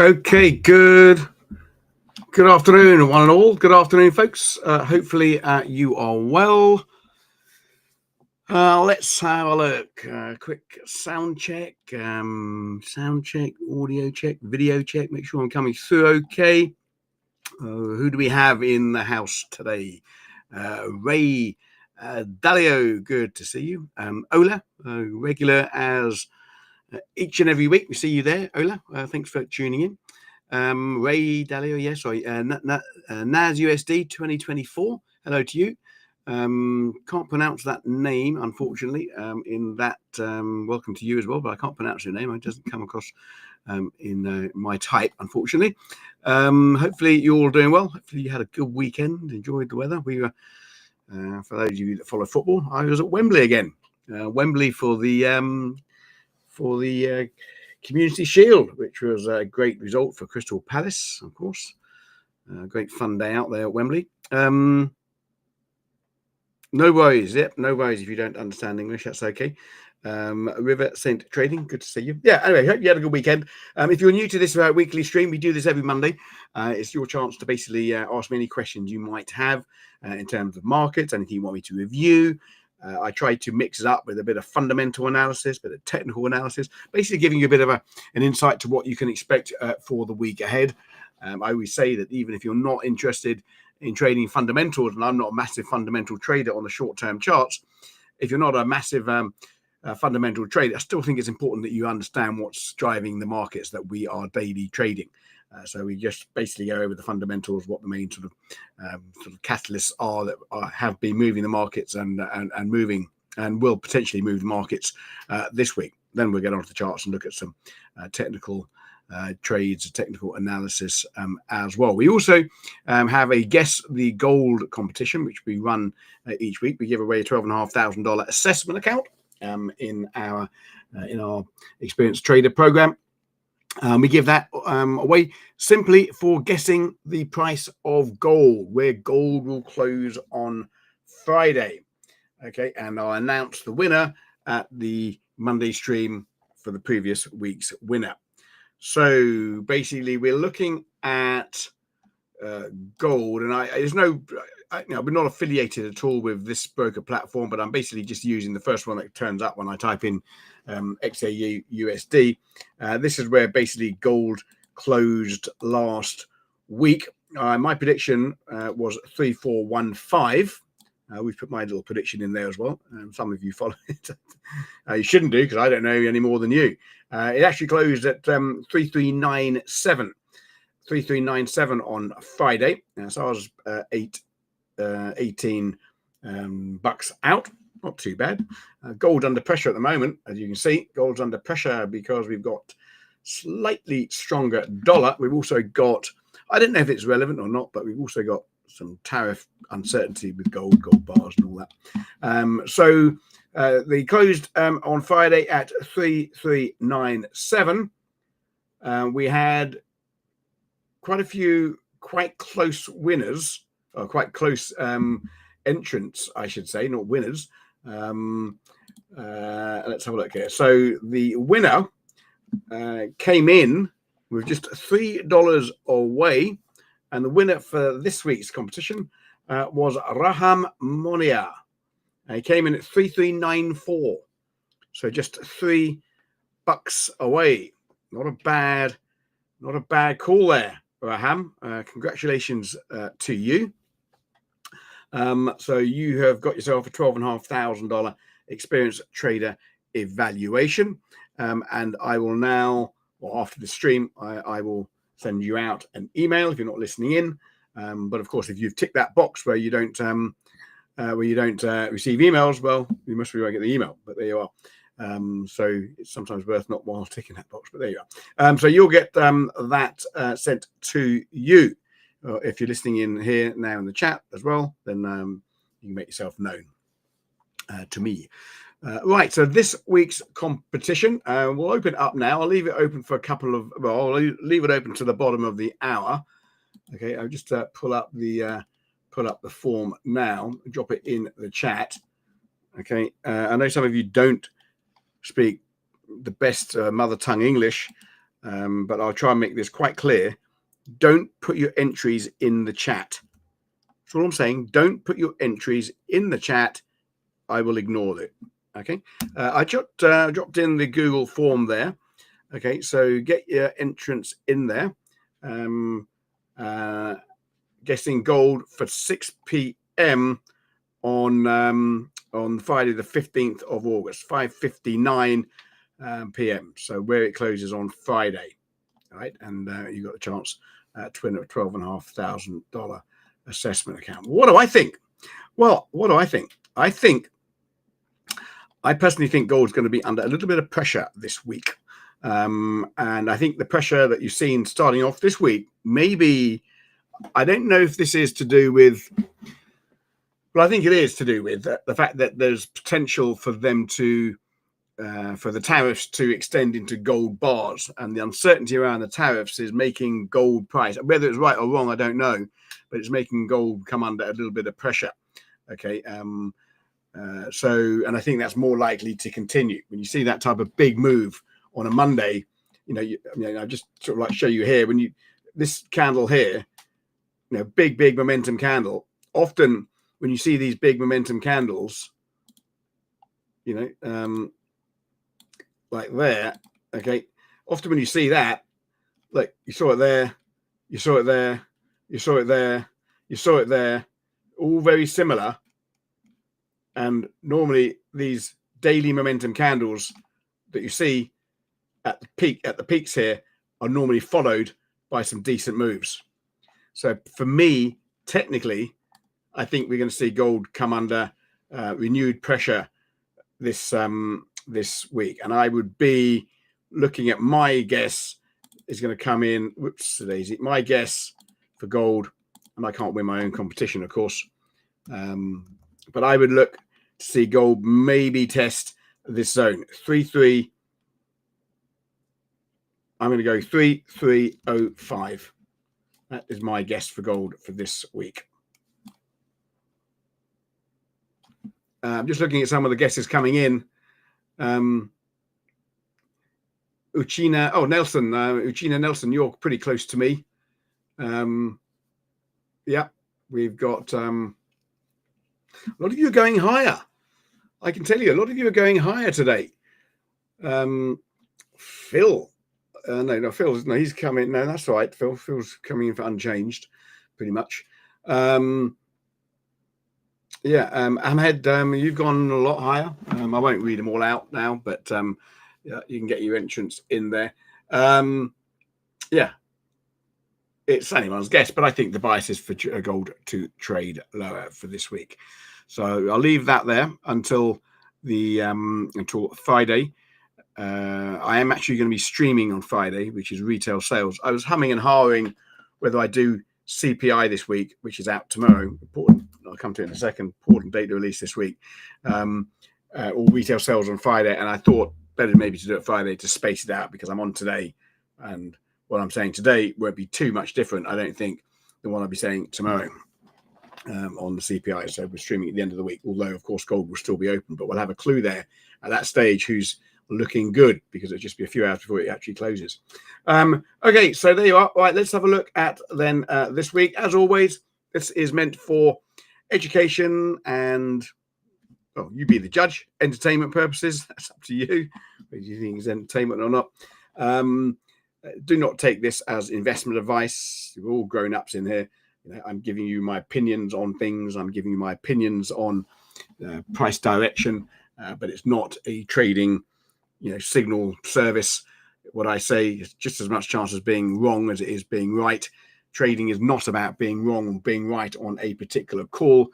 Okay, good afternoon, one and all. Good afternoon, folks. Hopefully you are well. Let's have a look. Quick sound check, audio check, video check. Make sure I'm coming through okay. Who do we have in the house today? Ray Dalio, good to see you. Ola, regular as each and every week. We see you there, Ola. Thanks for tuning in. Ray Dalio, yes, sorry, NAS USD 2024. Hello to you. Can't pronounce that name, unfortunately. In that, welcome to you as well, but I can't pronounce your name. It doesn't come across in my type, unfortunately. Hopefully you're all doing well. Hopefully you had a good weekend, enjoyed the weather. We were, for those of you that follow football, I was at Wembley again. Wembley for the Community Shield, which was a great result for Crystal Palace, of course. Great fun day out there at Wembley. No worries. Yep, no worries if you don't understand English. That's okay. River Saint Trading, good to see you. Yeah, anyway, hope you had a good weekend. If you're new to this weekly stream, we do this every Monday. It's your chance to basically ask me any questions you might have in terms of markets, anything you want me to review. I try to mix it up with a bit of fundamental analysis, a bit of technical analysis, basically giving you a bit of an insight to what you can expect for the week ahead. I always say that even if you're not interested in trading fundamentals, and I'm not a massive fundamental trader on the short-term charts, if you're not a massive fundamental trader, I still think it's important that you understand what's driving the markets that we are daily trading. So we just basically go over the fundamentals, what the main sort of catalysts are that have been moving the markets and moving and will potentially move the markets this week. Then we'll get onto the charts and look at some technical trades, technical analysis as well. We also have a Guess the Gold competition, which we run each week. We give away a $12,500 assessment account in our Experienced Trader program. We give that away simply for guessing the price of gold, where gold will close on Friday. Okay, and I'll announce the winner at the Monday stream for the previous week's winner. So basically, we're looking at gold, and we're not affiliated at all with this broker platform, but I'm basically just using the first one that turns up when I type in XAU USD. This is where basically gold closed last week. My prediction was 3415. We've put my little prediction in there as well. Some of you follow it. You shouldn't do, because I don't know any more than you. It actually closed at 3397. 3397 on Friday. So I was 18 bucks out. Not too bad. Gold under pressure at the moment, as you can see. Gold's under pressure because we've got slightly stronger dollar. We've also got, I don't know if it's relevant or not, but we've also got some tariff uncertainty with gold bars and all that. So they closed on Friday at 3397. We had quite a few quite close winners, or quite close entrants, I should say, not winners. Let's have a look here. So the winner came in with just $3 away, and the winner for this week's competition was Raham Monia. He came in at 3394, so just $3 away. Not a bad call there, Raham. Congratulations to you. So you have got yourself a $12,500 Experienced Trader evaluation, and I will now, or after the stream, I will send you out an email if you're not listening in. But of course, if you've ticked that box where you don't receive emails, well, you must be able to get the email. But there you are. So it's sometimes worth not while ticking that box. But there you are. So you'll get that sent to you. If you're listening in here now in the chat as well, then you can make yourself known to me. Right, so this week's competition, we'll open up now. I'll leave it open for a couple of, well, I'll leave it open to the bottom of the hour. Okay, I'll just pull up the form now, drop it in the chat. Okay, I know some of you don't speak the best mother tongue English, but I'll try and make this quite clear. Don't put your entries in the chat. That's all I'm saying. Don't put your entries in the chat. I will ignore it. Okay. I dropped in the Google form there. Okay. So get your entrance in there. Guessing gold for 6 p.m. on Friday the 15th of August, 5:59 p.m. So where it closes on Friday, right? And you got the chance to win a $12,500 assessment account. What do I think? Well, what do I think? I personally think gold's going to be under a little bit of pressure this week. And I think the pressure that you've seen starting off this week, maybe, I don't know if this is to do with, but I think it is to do with the fact that there's potential for them to, for the tariffs to extend into gold bars, and the uncertainty around the tariffs is making gold price, whether it's right or wrong, I don't know, but it's making gold come under a little bit of pressure. Okay. So, and I think that's more likely to continue when you see that type of big move on a Monday. I just sort of like show you here when this candle here, big momentum candle. Often when you see these big momentum candles, like there, okay. Often when you see that, like you saw it there, you saw it there, you saw it there, you saw it there, all very similar. And normally these daily momentum candles that you see at the peaks here are normally followed by some decent moves. So for me, technically, I think we're going to see gold come under renewed pressure this week. And I would be looking at, my guess is going to come in. Whoops, daisy. My guess for gold, and I can't win my own competition, of course. But I would look to see gold maybe test this zone 3.3. I'm going to go 3.305. That is my guess for gold for this week. I'm just looking at some of the guesses coming in. Uchina Nelson, you're pretty close to me. Yeah, we've got a lot of you are going higher. I can tell you, a lot of you are going higher today. Phil, no, Phil's no, he's coming. No, that's right. Phil's coming in for unchanged, pretty much. Ahmed, you've gone a lot higher. I won't read them all out now, but yeah, you can get your entrance in there. Yeah, it's anyone's guess, but I think the bias is for gold to trade lower for this week. So I'll leave that there until Friday. I am actually going to be streaming on Friday, which is retail sales. I was humming and hawing whether I do CPI this week, which is out tomorrow. Important. I'll come to it in a second. Important date to release this week. Or retail sales on Friday, and I thought better maybe to do it Friday to space it out because I'm on today, and what I'm saying today won't be too much different, I don't think, than what I'll be saying tomorrow. On the CPI. So we're streaming at the end of the week, although of course gold will still be open, but we'll have a clue there at that stage who's looking good, because it'll just be a few hours before it actually closes. Okay, so there you are. All right, let's have a look at then this week. As always, this is meant for education and, well, you be the judge. Entertainment purposes, that's up to you, whether you think it's entertainment or not. Do not take this as investment advice. We're all grown-ups in here. I'm giving you my opinions on things. I'm giving you my opinions on price direction, but it's not a trading, signal service. What I say is just as much chance as being wrong as it is being right. Trading is not about being wrong or being right on a particular call.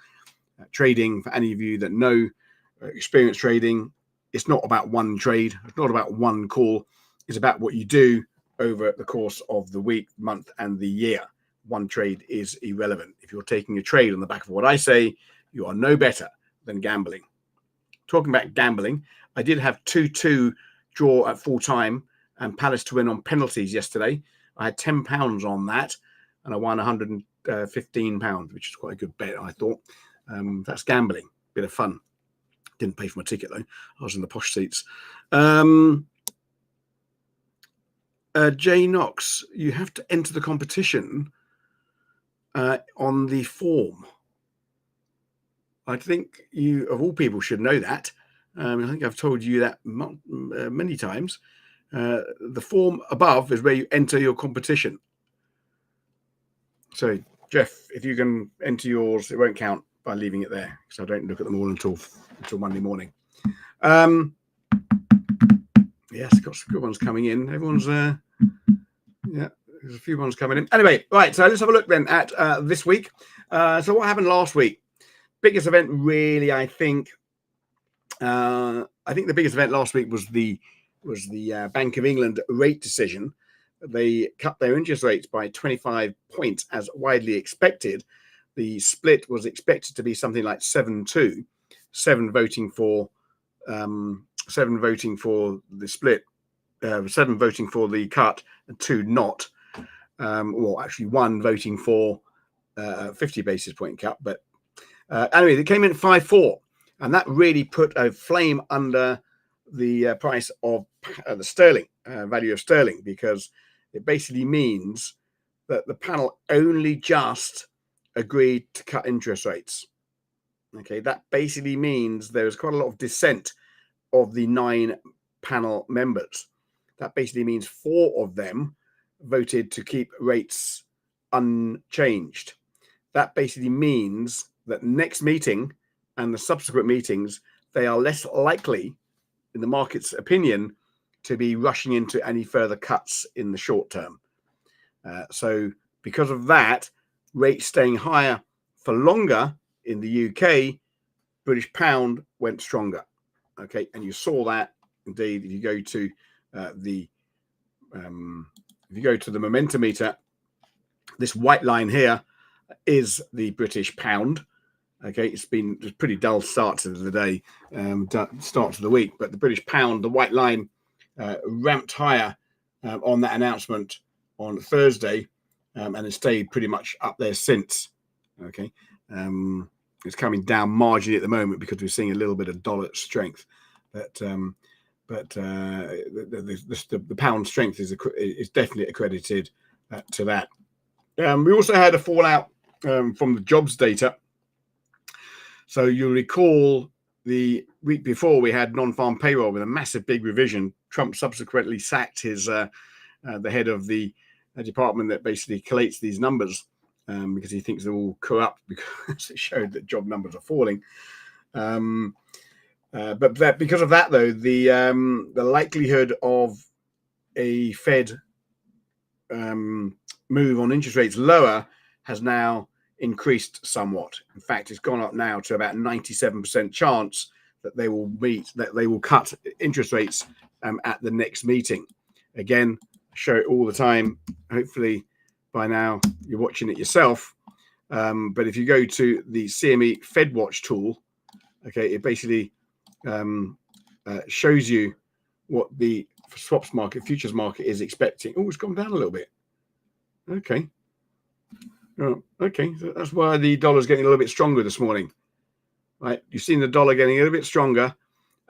Trading, for any of you that know experience trading, it's not about one trade. It's not about one call. It's about what you do over the course of the week, month, and the year. One trade is irrelevant. If you're taking a trade on the back of what I say, you are no better than gambling. Talking about gambling, I did have 2-2 draw at full time and Palace to win on penalties yesterday. I had £10 on that and I won £115, which is quite a good bet, I thought. That's gambling, bit of fun. Didn't pay for my ticket though. I was in the posh seats. Jay Knox, you have to enter the competition on the form. I think you, of all people, should know that. I think I've told you that many times. The form above is where you enter your competition. So, Jeff, if you can enter yours, it won't count by leaving it there because I don't look at them all until Monday morning. Yes, got some good ones coming in. Everyone's yeah, there's a few ones coming in. Anyway, right, so let's have a look then at this week. So what happened last week? Biggest event, really, I think the biggest event last week was the Bank of England rate decision. They cut their interest rates by 25 points as widely expected. The split was expected to be something like 7-2, 7 voting for the split, 7 voting for the cut and 2 not, or actually 1 voting for a 50 basis point cut. But anyway, they came in at 5-4, and that really put a flame under the price of the sterling, value of sterling, because it basically means that the panel only just agreed to cut interest rates. Okay, that basically means there was quite a lot of dissent of the 9 panel members. That basically means 4 of them voted to keep rates unchanged. That basically means that next meeting and the subsequent meetings, they are less likely, in the market's opinion, to be rushing into any further cuts in the short term. So because of that, rates staying higher for longer in the UK, British pound went stronger. Okay, and you saw that indeed if you go to the momentum meter. This white line here is the British pound. Okay, it's been a pretty dull start to the day, start to the week, but the British pound, the white line, ramped higher on that announcement on Thursday, and it stayed pretty much up there since. Okay, it's coming down marginally at the moment because we're seeing a little bit of dollar strength, but the pound strength is definitely accredited to that. We also had a fallout from the jobs data. So you'll recall the week before we had non-farm payroll with a massive big revision. Trump subsequently sacked his the head of the department that basically collates these numbers because he thinks they're all corrupt because it showed that job numbers are falling. But because of that, though, the likelihood of a Fed move on interest rates lower has now increased somewhat. In fact, it's gone up now to about 97% chance that they will cut interest rates at the next meeting. Again, I show it all the time. Hopefully by now you're watching it yourself. But if you go to the CME FedWatch tool, okay, it basically shows you what the swaps market, futures market is expecting. Oh, it's gone down a little bit. Okay. Oh, okay, so that's why the dollar's getting a little bit stronger this morning. Right, you've seen the dollar getting a little bit stronger.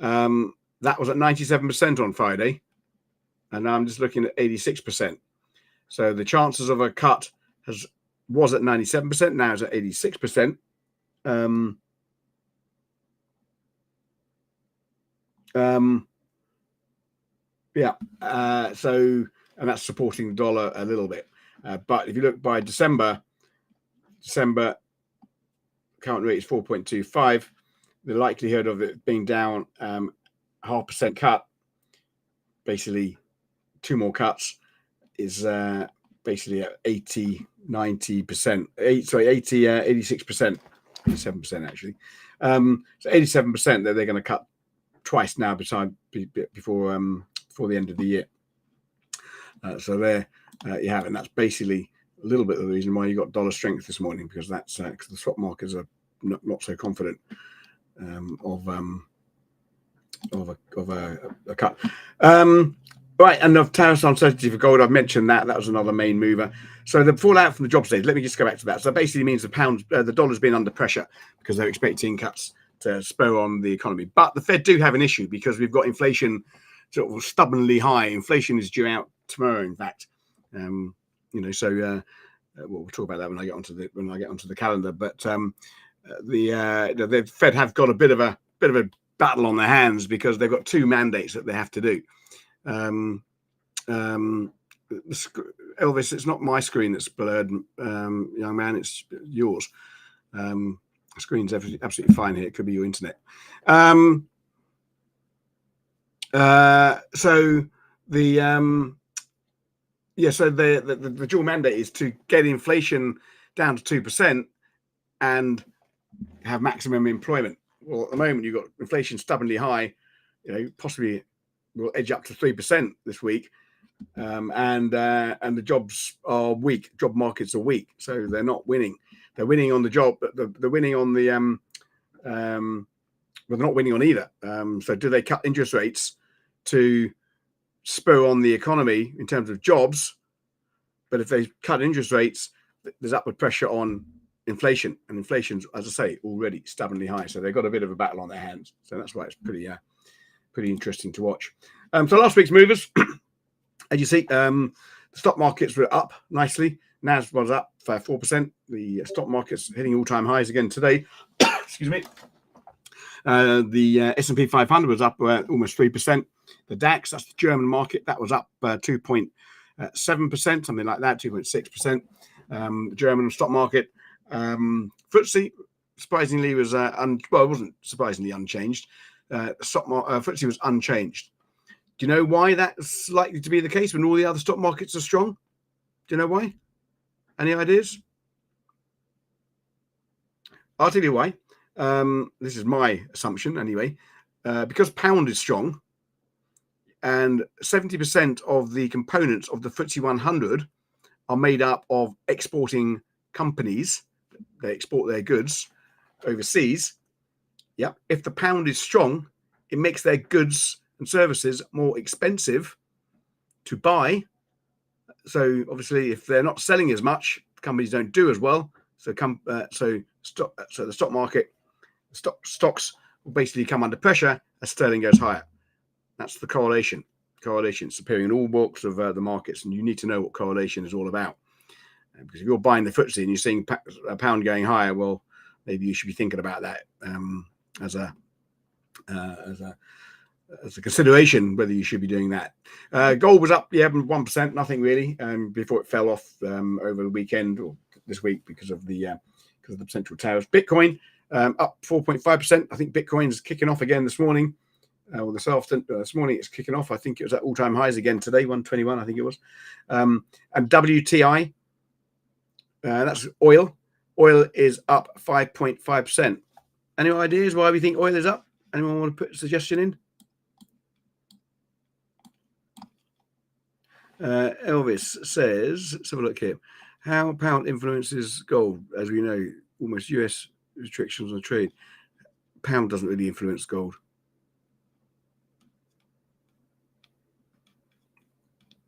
That was at 97% on Friday, and now I'm just looking at 86%. So the chances of a cut was at 97%, now it's at 86%. So, and that's supporting the dollar a little bit. But if you look by December current rate is 4.25. The likelihood of it being down 0.5% cut, basically 2 more cuts, is basically at 86%, 87% actually. So 87% that they're going to cut twice now before the end of the year. So there you have it. And that's basically a little bit of the reason why you got dollar strength this morning, because that's because the swap markets are not so confident of a cut. Right, and of tariffs uncertainty for gold, I've mentioned that was another main mover. So the fallout from the jobs data, let me just go back to that. So that basically means the dollar's been under pressure because they're expecting cuts to spur on the economy. But the Fed do have an issue because we've got inflation sort of stubbornly high. Inflation is due out tomorrow, in fact. So we'll talk about that when I get onto the calendar. But the Fed have got a bit of a battle on their hands because they've got two mandates that they have to do. Elvis, it's not my screen that's blurred, young man. It's yours. The screen's absolutely fine here. It could be your internet. So the dual mandate is to get inflation down to 2% and have maximum employment. Well, at the moment you've got inflation stubbornly high. Possibly will edge up to 3% this week, and the jobs are weak. Job markets are weak, so they're not winning. They're winning on the job, but they're winning on the but they're not winning on either. So do they cut interest rates to spur on the economy in terms of jobs? But if they cut interest rates, there's upward pressure on inflation, and inflation's, as I say, already stubbornly high. So they've got a bit of a battle on their hands. So that's why it's pretty interesting to watch. So last week's movers, as you see, the stock markets were up nicely. NAS was up 4%. The stock market's hitting all-time highs again today. Excuse me. The S&P 500 was up almost 3%. The DAX, that's the German market, that was up 2.7%, something like that, 2.6%. The German stock market, FTSE, surprisingly, was it wasn't surprisingly unchanged. FTSE was unchanged. Do you know why that's likely to be the case when all the other stock markets are strong? Do you know why? Any ideas? I'll tell you why. This is my assumption anyway. Because pound is strong and 70% of the components of the FTSE 100 are made up of exporting companies. They export their goods overseas. Yep. If the pound is strong, it makes their goods and services more expensive to buy. So obviously, if they're not selling as much, companies don't do as well. So the stock market, stocks will basically come under pressure as sterling goes higher. That's the correlation. Correlation's appearing in all walks of the markets, and you need to know what correlation is all about. Because if you're buying the FTSE and you're seeing a pound going higher, well, maybe you should be thinking about that as a consideration, whether you should be doing that. Gold was up 1%, nothing really, before it fell off over the weekend or this week because of the central towers. Bitcoin up 4.5%. I think Bitcoin's kicking off again this morning. This morning it's kicking off. I think it was at all-time highs again today, 121, I think it was. And WTI, that's oil. Oil is up 5.5%. Any ideas why we think oil is up? Anyone want to put a suggestion in? Elvis says, let's have a look here. How pound influences gold? As we know, almost US restrictions on trade. Pound doesn't really influence gold.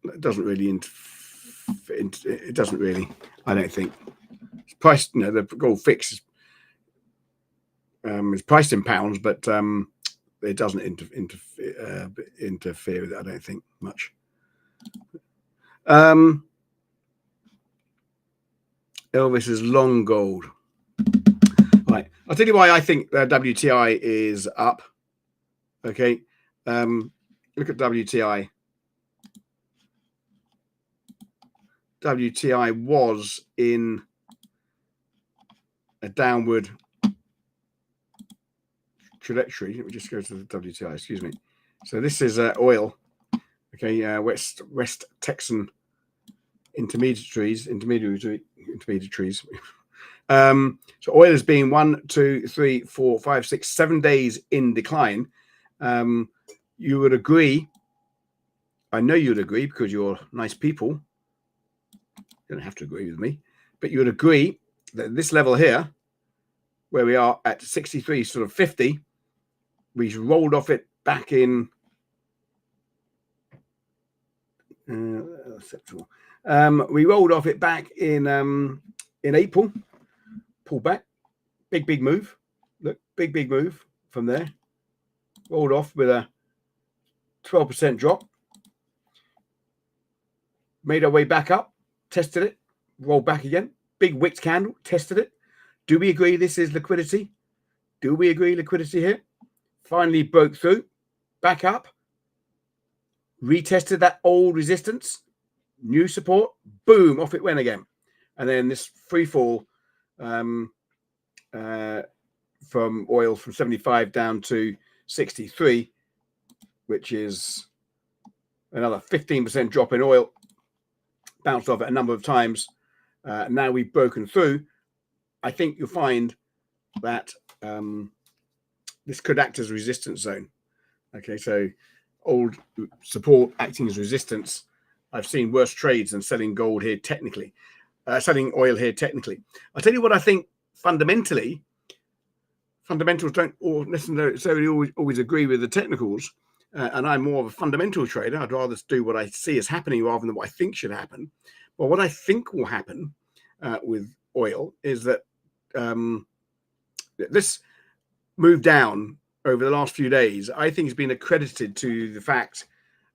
It doesn't really. It doesn't really. I don't think. It's priced. The gold fix is priced in pounds, but it doesn't interfere with it. I don't think much. Elvis is long gold. Right. I'll tell you why I think WTI is up. Okay. Look at WTI. WTI was in a downward trajectory. Let me just go to the WTI. Excuse me. So this is oil. Okay. West Texan intermediaries. So oil has been 1, 2, 3, 4, 5, 6, 7 days in decline. You would agree. I know you'd agree because you're nice people. You don't have to agree with me, but you would agree that this level here, where we are at 63, sort of 50, we rolled off it back in acceptable. We rolled off it back in April. Pulled back, big move. Look, big move from there. Rolled off with a 12% drop. made our way back up, tested it, rolled back again. Big wick candle, tested it. Do we agree this is liquidity? Do we agree liquidity here? Finally broke through, back up, retested that old resistance, new support, boom, off it went again. And then this free fall from oil from 75 down to 63, which is another 15% drop in oil, bounced off it a number of times. Now we've broken through. I think you'll find that this could act as a resistance zone. Okay, so old support acting as resistance. I've seen worse trades than selling gold here technically, selling oil here technically. I'll tell you what I think fundamentally. Fundamentals don't necessarily always agree with the technicals, and I'm more of a fundamental trader. I'd rather do what I see as happening rather than what I think should happen. But what I think will happen with oil is that this move down over the last few days, I think, has been accredited to the fact,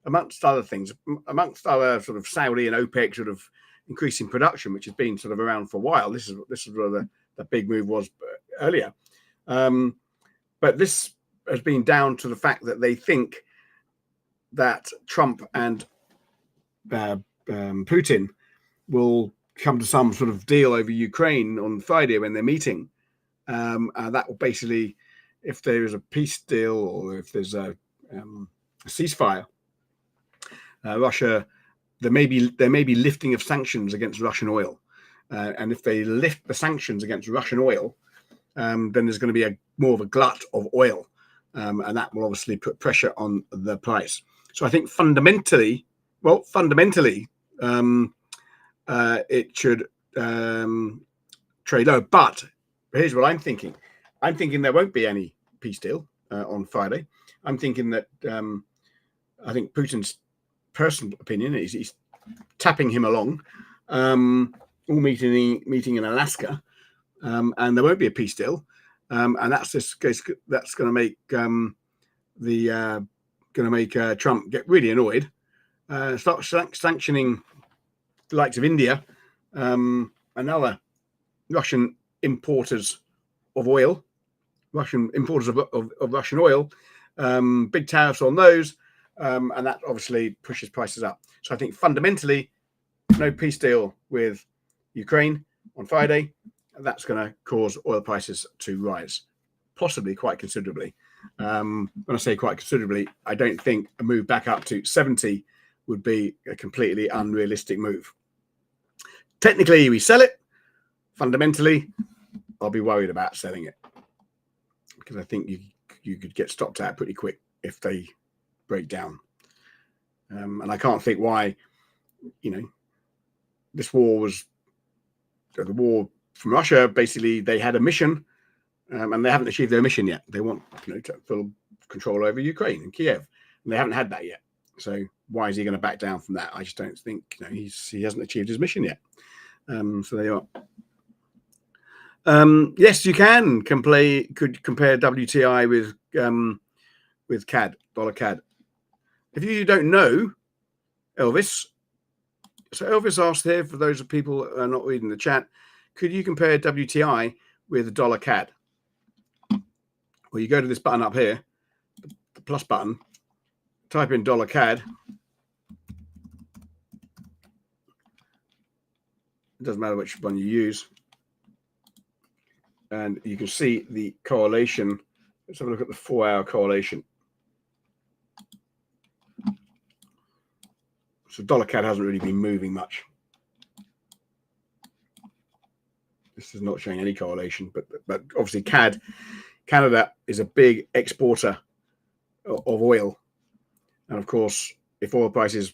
amongst other things, amongst other sort of Saudi and OPEC sort of increasing production, which has been sort of around for a while. This is where the big move was earlier. But this has been down to the fact that they think that Trump and Putin will come to some sort of deal over Ukraine on Friday when they're meeting. That will basically, if there is a peace deal or if there's a ceasefire, Russia, there may be lifting of sanctions against Russian oil. And if they lift the sanctions against Russian oil, then there's going to be more of a glut of oil. And that will obviously put pressure on the price. So I think fundamentally, it should trade low. But here's what I'm thinking. I'm thinking there won't be any peace deal on Friday. I'm thinking that I think Putin's personal opinion is he's tapping him along, all meeting in Alaska, and there won't be a peace deal. And that's going to make Trump get really annoyed, start sanctioning the likes of India and other Russian importers of oil, Russian importers of Russian oil, big tariffs on those, and that obviously pushes prices up. So I think fundamentally, no peace deal with Ukraine on Friday. That's going to cause oil prices to rise, possibly quite considerably. When I say quite considerably, I don't think a move back up to 70 would be a completely unrealistic move. Technically, we sell it. Fundamentally, I'll be worried about selling it because I think you could get stopped out pretty quick if they break down. And I can't think why, this war was the war from Russia. Basically, they had a mission, and they haven't achieved their mission yet. They want full control over Ukraine and Kiev, and they haven't had that yet. So why is he going to back down from that? I just don't think he hasn't achieved his mission yet. So there you are. Yes, you could compare WTI with CAD, dollar CAD. If you don't know, Elvis. So Elvis asked here, for those of people who are not reading the chat, could you compare WTI with the dollar CAD? Well, you go to this button up here, the plus button, type in dollar CAD. It doesn't matter which one you use. And you can see the correlation. Let's have a look at the 4-hour correlation. So dollar CAD hasn't really been moving much. This is not showing any correlation, but obviously Canada is a big exporter of oil. And of course, if oil prices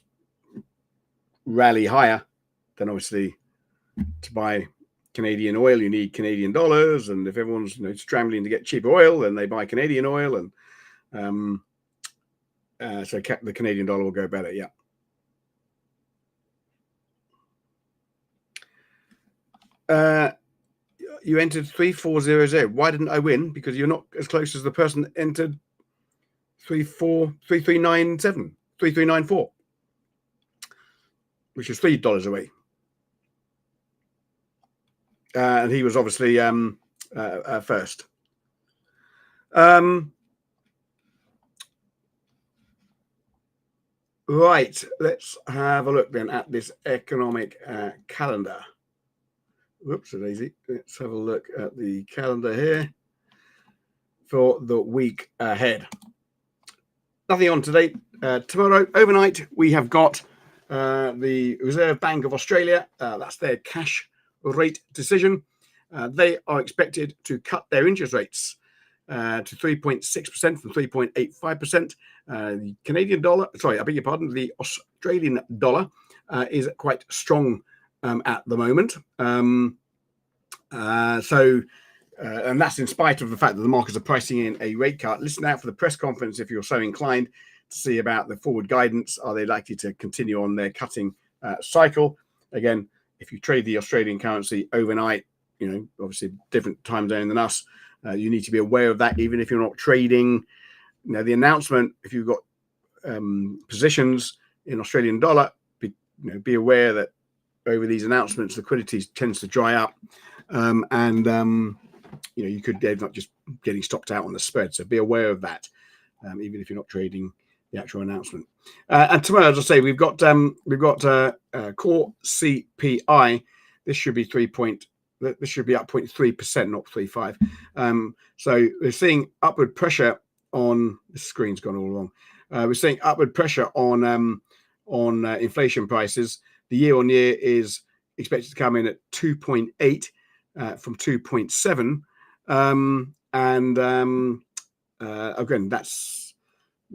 rally higher, then obviously to buy Canadian oil, you need Canadian dollars. And if everyone's scrambling to get cheaper oil, then they buy Canadian oil. And so the Canadian dollar will go better. Yeah. You entered 3400. Why didn't I win? Because you're not as close as the person that entered 3397, 3394. which is $3 away. And he was obviously first. Right, let's have a look then at this economic calendar. Whoops, daisy. Let's have a look at the calendar here for the week ahead. Nothing on today. Tomorrow, overnight, we have got the Reserve Bank of Australia. That's their cash rate decision. They are expected to cut their interest rates to 3.6% from 3.85%. The Canadian dollar, sorry, I beg your pardon, the Australian dollar is quite strong at the moment. And that's in spite of the fact that the markets are pricing in a rate cut. Listen out for the press conference if you're so inclined to see about the forward guidance. Are they likely to continue on their cutting cycle? Again, if you trade the Australian currency overnight, obviously different time zone than us, you need to be aware of that, even if you're not trading. The announcement, if you've got positions in Australian dollar, be aware that over these announcements, liquidity tends to dry up, and you could end up just getting stopped out on the spread. So be aware of that, even if you're not trading the actual announcement. And tomorrow, as I say, we've got core CPI. This should be This should be up 0.3%, not 3.5. So we're seeing upward pressure on the screen's gone all wrong. We're seeing upward pressure on inflation prices. The year on year is expected to come in at 2.8 from 2.7. Again, that's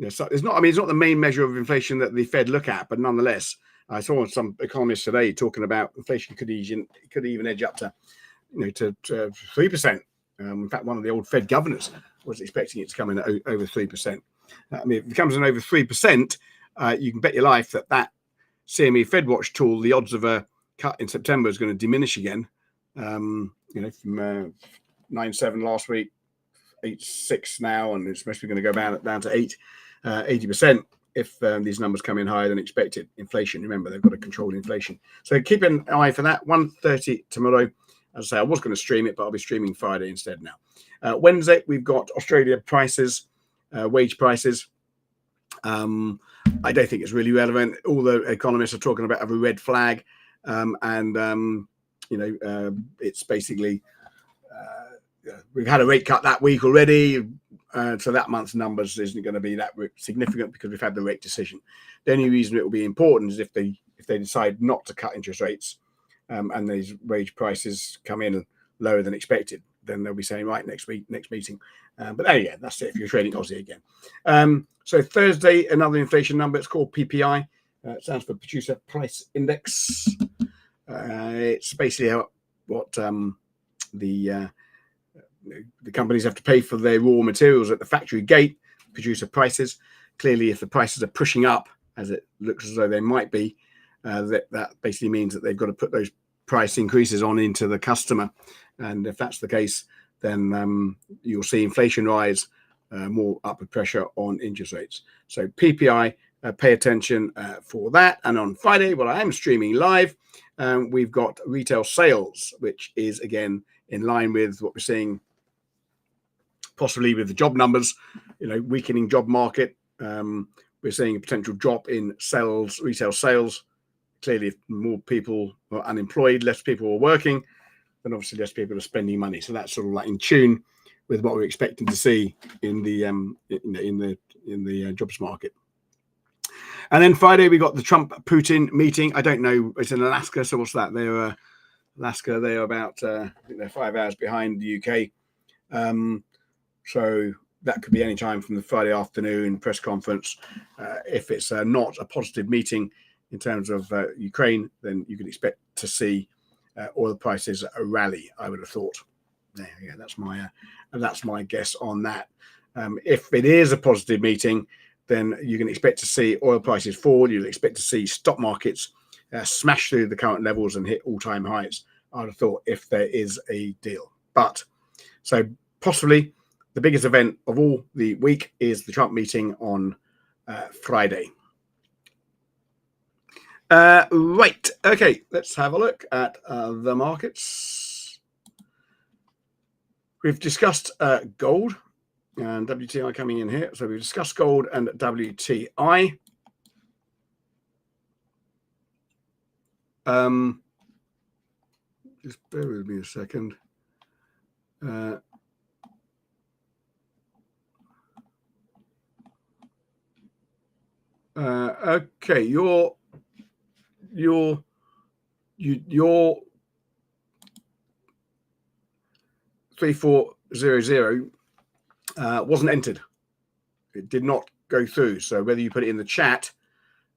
so it's not. I mean, it's not the main measure of inflation that the Fed look at, but nonetheless, I saw some economists today talking about inflation could even edge up to 3%. In fact, one of the old Fed governors was expecting it to come in at over 3%. I mean, if it comes in over 3%, you can bet your life that CME FedWatch tool, the odds of a cut in September is going to diminish again. From 9.7 last week, 8.6 now, and it's especially going to go down to 80% if these numbers come in higher than expected. Inflation, remember, they've got to control inflation. So keep an eye for that. 1:30 tomorrow. As I say, I was going to stream it, but I'll be streaming Friday instead now. Wednesday, we've got Australia prices, wage prices. I don't think it's really relevant. All the economists are talking about a red flag, it's basically we've had a rate cut that week already, so that month's numbers isn't going to be that significant because we've had the rate decision. The only reason it will be important is if they decide not to cut interest rates, and these wage prices come in lower than expected, then they'll be saying, right, next meeting. But yeah, that's it if you're trading Aussie again. So Thursday, another inflation number. It's called PPI. It stands for Producer Price Index. It's basically what the companies have to pay for their raw materials at the factory gate, producer prices. Clearly, if the prices are pushing up, as it looks as though they might be, that basically means that they've got to put those price increases on into the customer. And if that's the case, then you'll see inflation rise, more upward pressure on interest rates. So PPI, pay attention for that. And on Friday, well, I am streaming live. We've got retail sales, which is, again, in line with what we're seeing possibly with the job numbers, weakening job market. We're seeing a potential drop in retail sales. Clearly, if more people are unemployed, less people are working, then obviously less people are spending money. So that's sort of like in tune with what we're expecting to see in the jobs market. And then Friday we got the Trump-Putin meeting. I don't know. It's in Alaska, so what's that? They're Alaska. They are about I think they're 5 hours behind the UK. So that could be any time from the Friday afternoon press conference. If it's not a positive meeting in terms of Ukraine, then you can expect to see oil prices rally, I would have thought. Yeah, that's my guess on that. If it is a positive meeting, then you can expect to see oil prices fall. You'll expect to see stock markets smash through the current levels and hit all-time highs, I would have thought, if there is a deal. But so possibly the biggest event of all the week is the Trump meeting on Friday. Right. Okay. Let's have a look at the markets. We've discussed gold and WTI coming in here. So we've discussed gold and WTI. Just bear with me a second. Okay, your 3400 wasn't entered. It did not go through. So whether you put it in the chat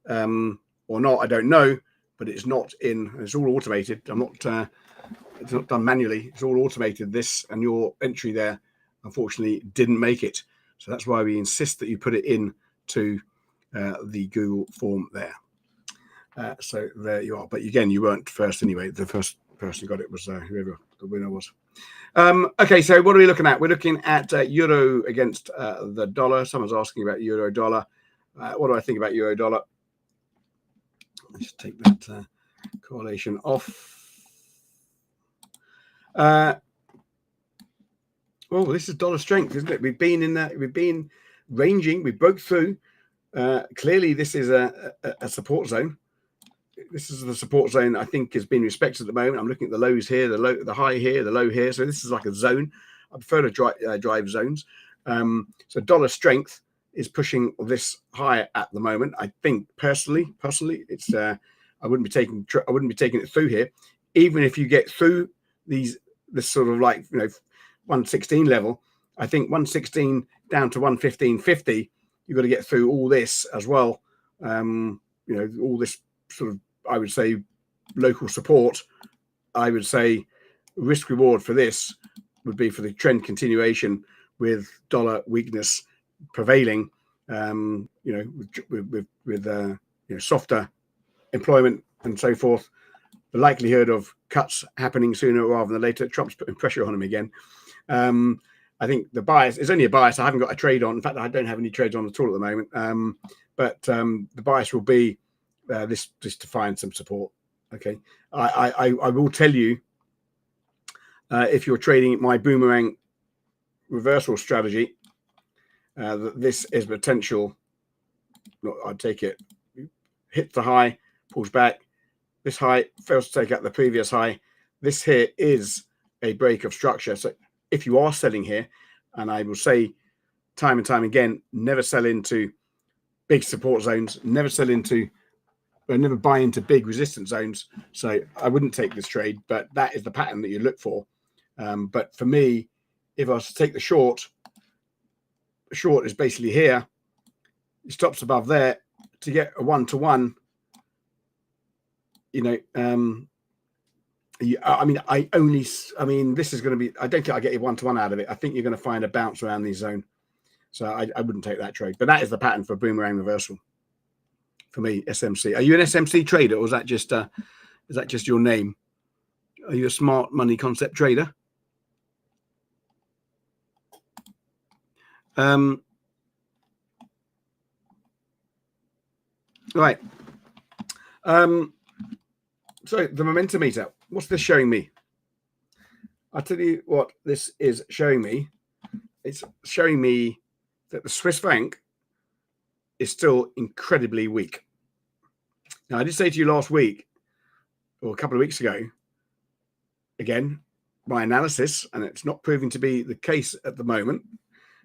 or not, I don't know. But it's not in. It's all automated. It's not done manually. It's all automated. This and your entry there, unfortunately, didn't make it. So that's why we insist that you put it in to the Google form there. So there you are. But again, you weren't first anyway. The first person who got it was whoever the winner was. Okay, so what are we looking at? We're looking at euro against the dollar. Someone's asking about euro dollar. What do I think about euro dollar? Let's take that correlation off. Well, this is dollar strength, isn't it? We've been in that. We've been ranging. We broke through. Clearly, this is a support zone. This is the support zone I think is being respected at the moment. I'm looking at the lows here, the high here, the low here. So this is like a zone. I prefer to drive zones. So dollar strength is pushing this higher at the moment. I think personally, it's I wouldn't be taking it through here, even if you get through this sort of like 116 level. I think 116 down to 115.50. You've got to get through all this as well. All this sort of, I would say, local support. I would say risk reward for this would be for the trend continuation with dollar weakness prevailing. With softer employment and so forth, the likelihood of cuts happening sooner rather than later. Trump's putting pressure on him again. I think the bias is only a bias. I haven't got a trade on. In fact, I don't have any trades on at all at the moment. But the bias will be this to find some support. Okay, I will tell you if you're trading my boomerang reversal strategy, that this is potential. I'd take it. Hit the high, pulls back. This high fails to take out the previous high. This here is a break of structure. So if you are selling here, and I will say time and time again, never sell into big support zones, never buy into big resistance zones. So I wouldn't take this trade, but that is the pattern that you look for. But for me, if I was to take the short is basically here. It stops above there to get a 1-to-1. This is going to be, I don't think I get a 1-to-1 out of it. I think you're going to find a bounce around the zone. So I wouldn't take that trade. But that is the pattern for boomerang reversal. For me, SMC. Are you an SMC trader, or is that just your name? Are you a smart money concept trader? Right. So the momentum meter. What's this showing me? I'll tell you what this is showing me. It's showing me that the Swiss franc is still incredibly weak. Now, I did say to you last week, or a couple of weeks ago, again, my analysis, and it's not proving to be the case at the moment,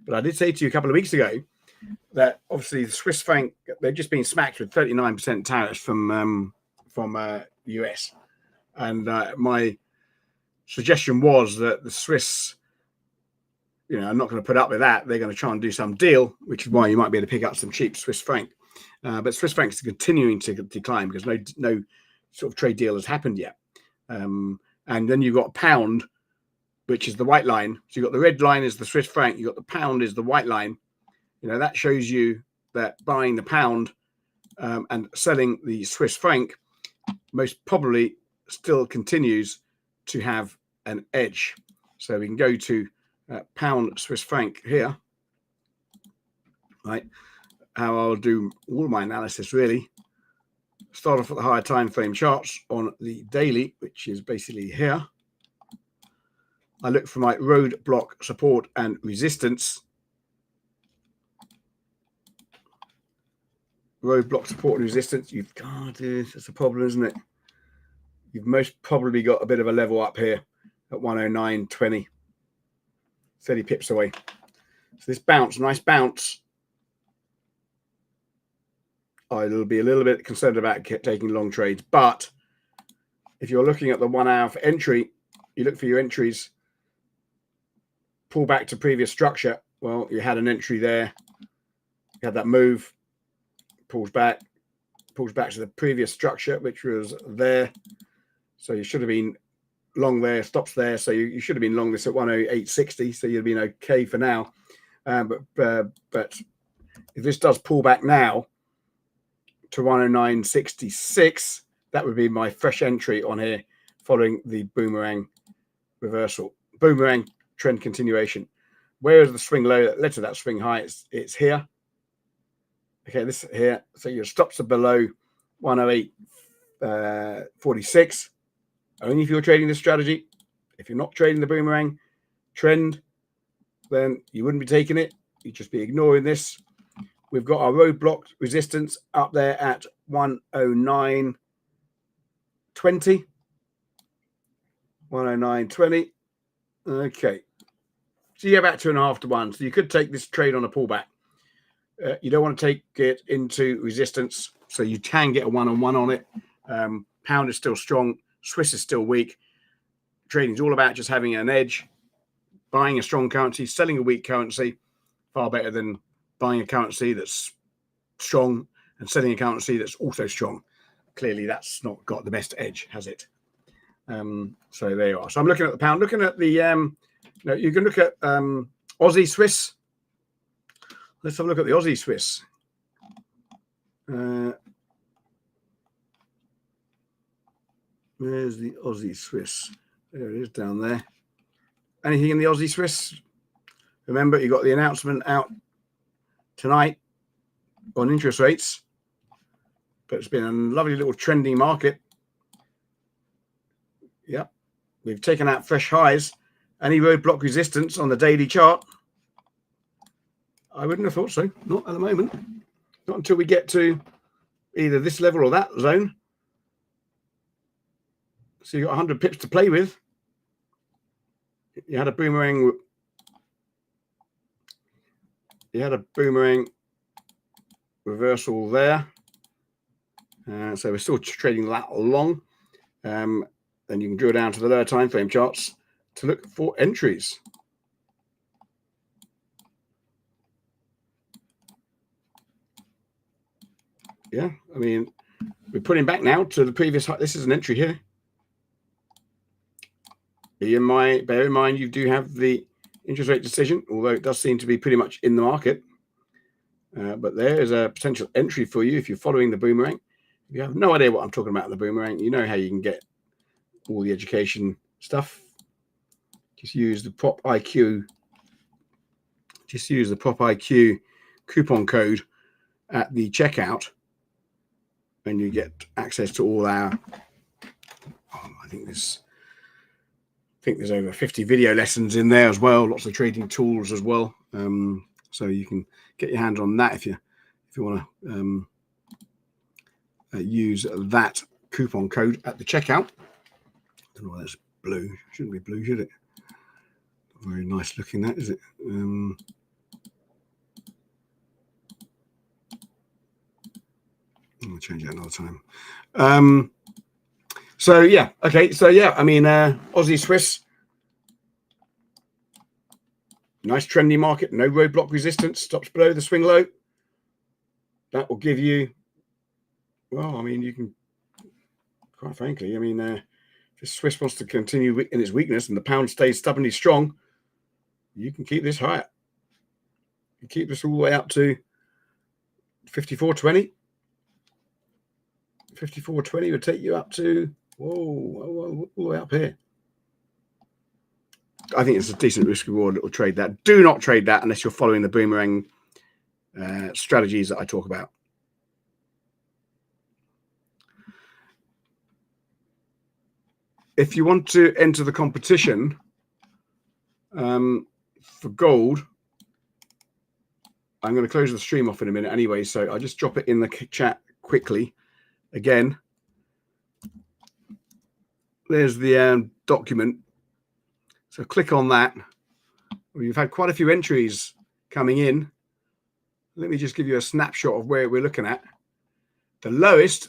but I did say to you a couple of weeks ago that obviously the Swiss franc, they've just been smacked with 39% tariffs from the US. And my suggestion was that the Swiss, I'm not going to put up with that. They're going to try and do some deal, which is why you might be able to pick up some cheap Swiss franc. But Swiss franc is continuing to decline because no sort of trade deal has happened yet. And then you've got pound, which is the white line. So you've got the red line is the Swiss franc. You've got the pound is the white line. That shows you that buying the pound and selling the Swiss franc most probably still continues to have an edge. So we can go to pound Swiss franc here, right? How I'll do all my analysis really. Start off at the higher time frame charts on the daily, which is basically here. I look for my roadblock support and resistance. Roadblock support and resistance. You've got that's a problem, isn't it? You've most probably got a bit of a level up here at 109.20, 30 pips away. So this bounce, nice bounce. I'll be a little bit concerned about taking long trades, but if you're looking at the 1 hour for entry, you look for your entries, pull back to previous structure. Well, you had an entry there, you had that move, pulls back to the previous structure, which was there. So you should have been long there, stops there. So you should have been long this at 108.60. So you'd have been okay for now. But if this does pull back now to 109.66, that would be my fresh entry on here following the boomerang reversal. Boomerang trend continuation. Where is the swing low that led to that swing high? It's here. Okay, this here. So your stops are below 108.46. Only if you're trading this strategy. If you're not trading the boomerang trend, then you wouldn't be taking it. You'd just be ignoring this. We've got our roadblock resistance up there at 109.20. 109.20. Okay. So you have about 2.5 to 1. So you could take this trade on a pullback. You don't want to take it into resistance. So you can get a one-on-one on it. Pound is still strong. Swiss is still weak. Trading is all about just having an edge. Buying a strong currency, selling a weak currency, far better than buying a currency that's strong and selling a currency that's also strong. Clearly, that's not got the best edge, has it? So there you are. So I'm looking at the pound. Looking at the, you can look at Aussie Swiss. Let's have a look at the Aussie Swiss. Where's the Aussie Swiss? There it is down there. Anything in the Aussie Swiss? Remember, you got the announcement out tonight on interest rates, but it's been a lovely little trending market. Yep, we've taken out fresh highs. Any roadblock resistance on the daily chart? I wouldn't have thought so. Not at the moment. Not until we get to either this level or that zone. So you've got 100 pips to play with. You had a boomerang. You had a boomerang reversal there. So we're still trading that long. Then you can drill down to the lower time frame charts to look for entries. Yeah, I mean, we're putting back now to the previous high. This is an entry here. Bear in mind, you do have the interest rate decision, although it does seem to be pretty much in the market. But there is a potential entry for you if you're following the boomerang. If you have no idea what I'm talking about in the boomerang, you know how you can get all the education stuff. Just use the Prop IQ. Just use the Prop IQ coupon code at the checkout, and you get access to all our. I think there's over 50 video lessons in there as well. Lots of trading tools as well. So you can get your hands on that if you want to use that coupon code at the checkout. I don't know why that's blue. Shouldn't be blue, should it? Not very nice looking, that is it? I'll change that another time. So yeah, okay. So yeah, I mean, Aussie Swiss, nice trendy market, no roadblock resistance, stops below the swing low. That will give you, well, I mean, you can, quite frankly, I mean, if Swiss wants to continue in its weakness and the pound stays stubbornly strong, you can keep this higher. You keep this all the way up to 54.20. 54.20 would take you up to, all the way up here. I think it's a decent risk reward little trade. That do not trade that unless you're following the boomerang strategies that I talk about. if you want to enter the competition for gold, I'm going to close the stream off in a minute anyway, so I'll just drop it in the chat quickly. Again, there's the document. So click on that. We've had quite a few entries coming in. Let me just give you a snapshot of where we're looking at. The lowest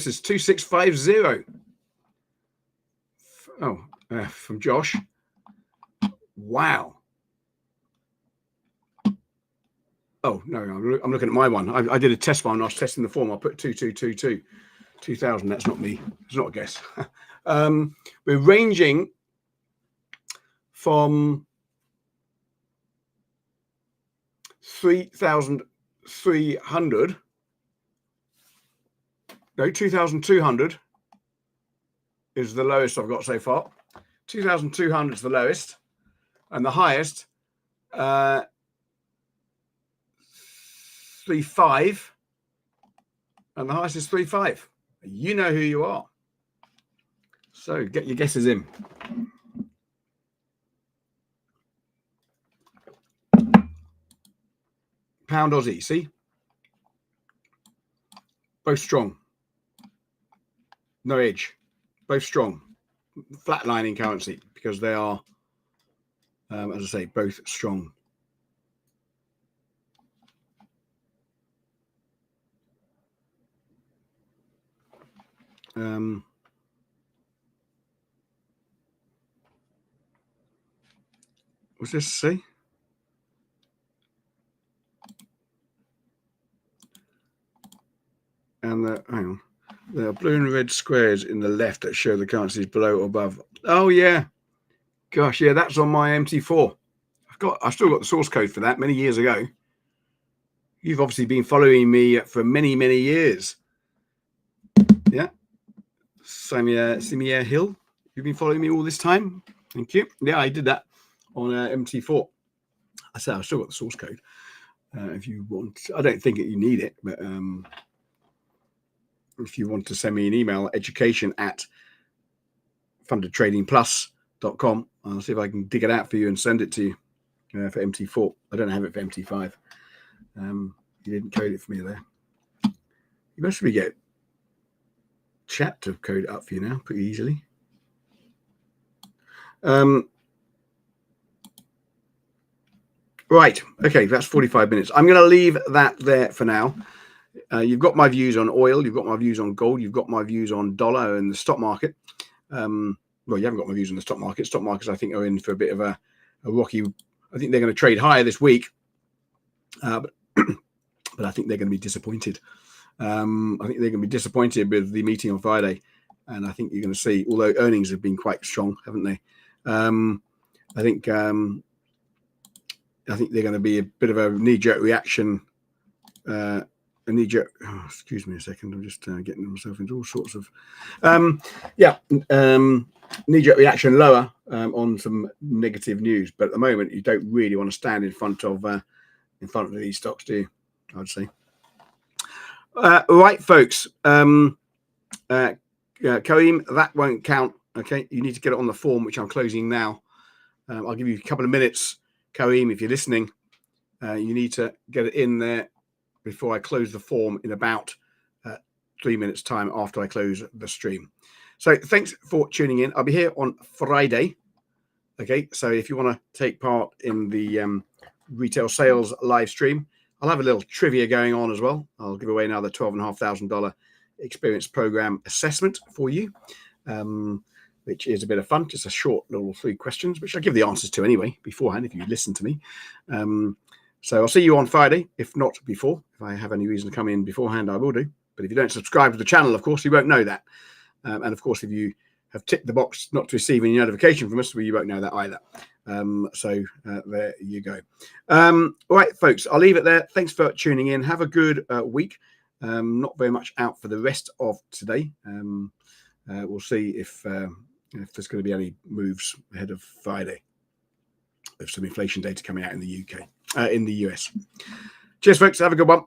is 2650. From Josh. Wow. Oh, no, I'm looking at my one. I did a test one. I was testing the form. I put 2222. 2000. That's not me. It's not a guess. We're ranging from 3,300. No, 2,200 is the lowest I've got so far. 2,200 is the lowest, and the highest 3.5, and the highest is 3.5. You know who you are. So get your guesses in. Pound Aussie, see? Both strong. No edge. Both strong. Flatlining currency because they are, as I say, both strong. What's this say? And hang on, there are blue and red squares in the left that show the currencies below or above. Oh yeah, gosh, yeah, that's on my MT4. I've still got the source code for that many years ago. You've obviously been following me for many years. Yeah, Samir Hill, you've been following me all this time. Thank you. Yeah, I did that on MT4. I said I've still got the source code. If you want, I don't think you need it, but if you want to send me an email, education@fundedtradingplus.com, I'll see if I can dig it out for you and send it to you for MT4. I don't have it for MT5. You didn't code it for me there. You must be get chat to code it up for you now pretty easily. Right. Okay, that's 45 minutes. I'm going to leave that there for now. You've got my views on oil. You've got my views on gold. You've got my views on dollar and the stock market. Well, you haven't got my views on the stock market. Stock markets, I think, are in for a bit of a rocky. I think they're going to trade higher this week, but I think they're going to be disappointed. I think they're going to be disappointed with the meeting on Friday, and I think you're going to see, although earnings have been quite strong, haven't they? I think they're going to be a bit of a knee-jerk reaction. Excuse me a second. I'm just getting myself into all sorts of knee-jerk reaction lower on some negative news. But at the moment, you don't really want to stand in front of these stocks, do you? I'd say. Right, folks. Kareem, that won't count. Okay, you need to get it on the form, which I'm closing now. I'll give you a couple of minutes, Kareem, if you're listening. You need to get it in there before I close the form in about 3 minutes' time after I close the stream. So thanks for tuning in. I'll be here on Friday. Okay, so if you want to take part in the retail sales live stream, I'll have a little trivia going on as well. I'll give away another $12,500 experience program assessment for you, which is a bit of fun. Just a short little 3 questions, which I'll give the answers to anyway beforehand if you listen to me. So I'll see you on Friday, if not before. If I have any reason to come in beforehand, I will do. But if you don't subscribe to the channel, of course, you won't know that. And of course, if you have ticked the box not to receive any notification from us, well, you won't know that either. So there you go. All right, folks, I'll leave it there. Thanks for tuning in. Have a good week. Not very much out for the rest of today. We'll see if there's going to be any moves ahead of Friday. There's some inflation data coming out in the UK, in the US. Cheers, folks. Have a good one.